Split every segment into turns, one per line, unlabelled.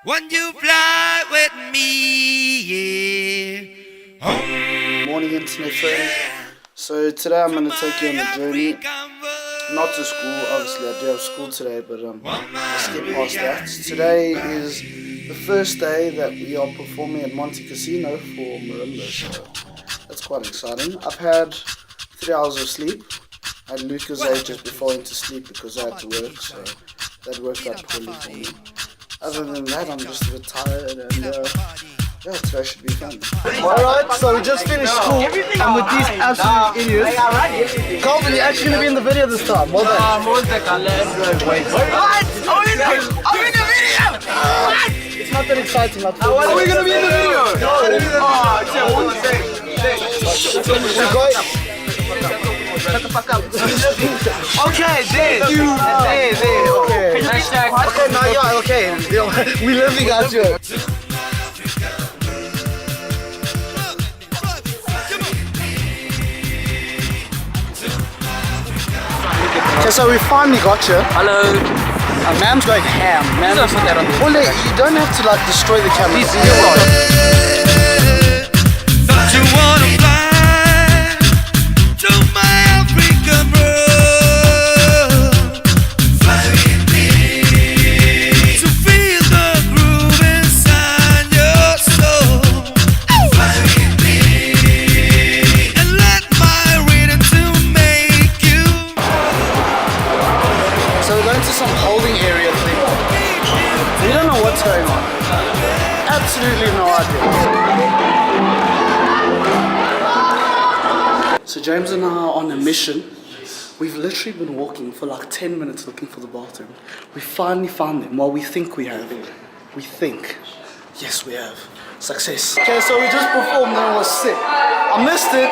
When you fly with me, yeah.
Morning, internet friends. So today I'm going to take you on a journey. Not to school, obviously I do have school today, but let's skip past that. Today is the first day that we are performing at Monte Casino for marimba, so that's quite exciting. I've had 3 hours of sleep. I had Lucas just before into sleep because I had to work, so that worked out poorly for me. Other than that, I'm just a bit tired and yeah, today should be fun. Alright, so we just finished school and with these absolute idiots. Calvin, you're actually going to be in the video this time. Well done.
What? I'm in the video! What?
It's not that exciting. Are
we going to be in the video? Shut the fuck up. Okay, this. Okay. Hashtag.
Okay, now yeah, okay. We living out here. Okay, so we finally got you.
Hello.
Mam's going ham. Mam, well, you don't have to like destroy the camera.
Don't you wanna fly to my African road? Fly with me to feel the groove inside your soul. Fly with me and let my rhythm to make you.
So we're going to some holding area thing. We don't know what's going on. Absolutely no idea. So James and I are on a mission. We've literally been walking for like 10 minutes looking for the bathroom. We finally found them. Well, we think we have. We think. Yes, we have. Success. Okay, so we just performed and it was sick. I missed it.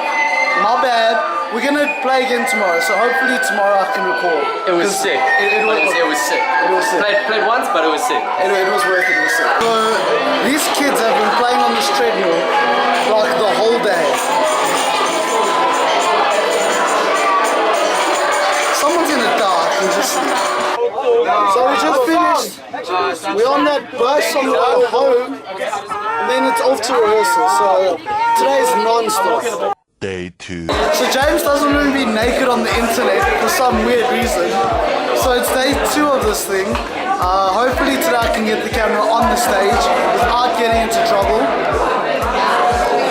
My bad. We're gonna play again tomorrow, so hopefully tomorrow I can record.
It was sick. It was sick.
It was sick.
Played once, but it was sick.
Anyway, it was worth it. It was sick. So these kids have been playing on this treadmill like the whole day. Someone's in the dark and just sleep. So we just finished. We're on that bus on the way home, and then it's off to rehearsal. So today's non-stop.
Day 2.
So James doesn't want to be naked on the internet for some weird reason. So it's day 2 of this thing. Hopefully today I can get the camera on the stage without getting into trouble.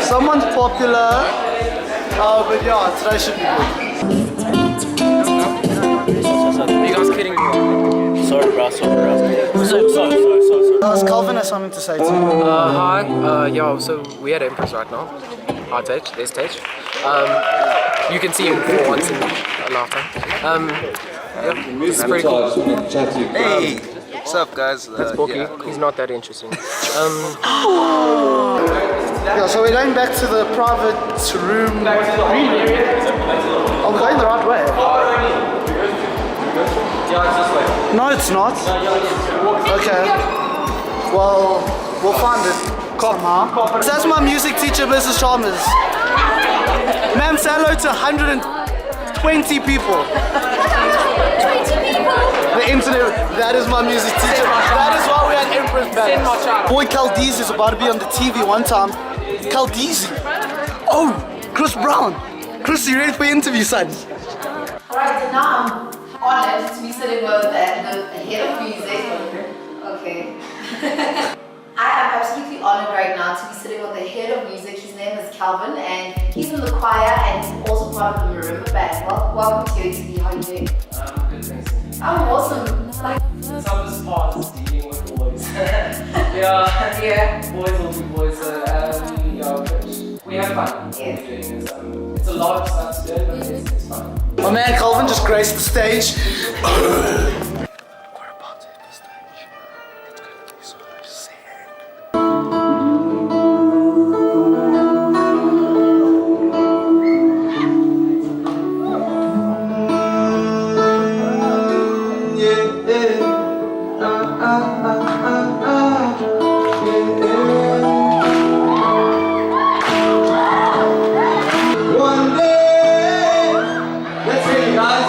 Someone's popular, but yeah, today should be good.
Are you guys kidding me?
Sorry, bro. Sorry.
Calvin has something to say to you.
Hi. Yo, so we're at Empress right now. Our stage, their stage. You can see him for once in a lifetime. Yeah, it's pretty cool.
Hey! What's up, guys?
That's Borky. Yeah, cool. He's not that interesting.
Yeah, so we're going back to the private room. I'm going the right way. No, it's not. Okay. Well, we'll find it somehow. So that's my music teacher, Mrs. Chalmers. Ma'am, say hello to 120 people.
20 people?
The internet, that is my music teacher. That is why we're at Empress Palace. Boy Caldeezy is about to be on the TV one time. Caldeezy. Oh, Chris Brown. Chris, you ready for your interview, son?
Alright, so now I'm honored to be sitting with the head of music. Okay. I am absolutely honored right now to be sitting with the head of music. His name is Calvin and he's in the choir and he's also part of the marimba band. Welcome to your interview. How are you doing?
Good, thanks.
I'm awesome. Like,
The toughest part is dealing with boys. Yeah, boys will be boys. We have fun.
Yeah.
It's a lot of stuff to do, but it's fun.
My man Calvin just graced the stage.
One day, let's hear it, guys.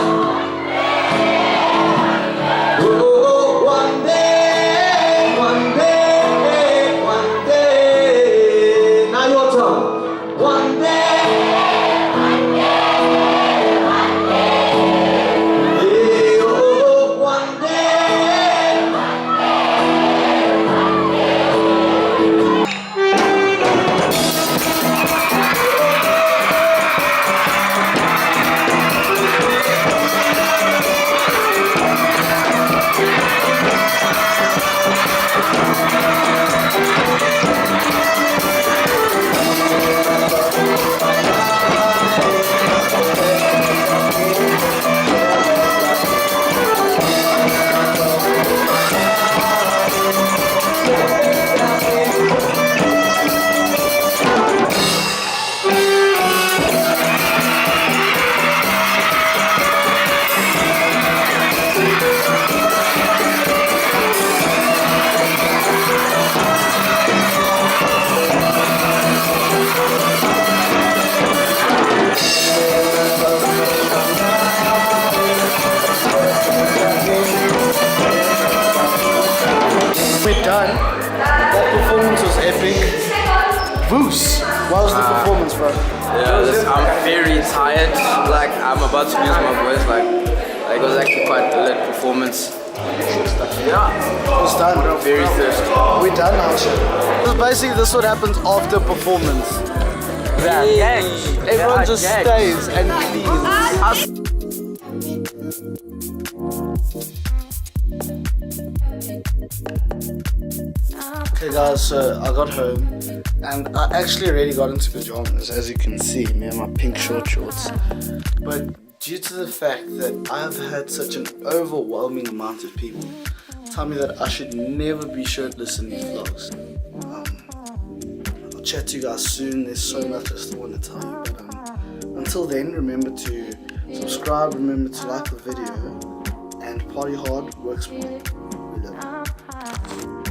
done. That performance was epic. Voos. What was the performance, bro?
Yeah, I'm very tired. Like I'm about to lose my voice. Like it was actually quite a lit performance. Yeah,
It's done.
very thirsty.
We're done now, shit. Because basically this is what happens after performance. Everyone just stays and cleans. Okay guys, so I got home and I actually already got into pajamas, as you can see, me and my pink shorts. But due to the fact that I've had such an overwhelming amount of people tell me that I should never be shirtless in these vlogs. I'll chat to you guys soon. There's so much I still want to tell you, but until then, remember to subscribe, remember to like the video, and party hard, work smart. We love you.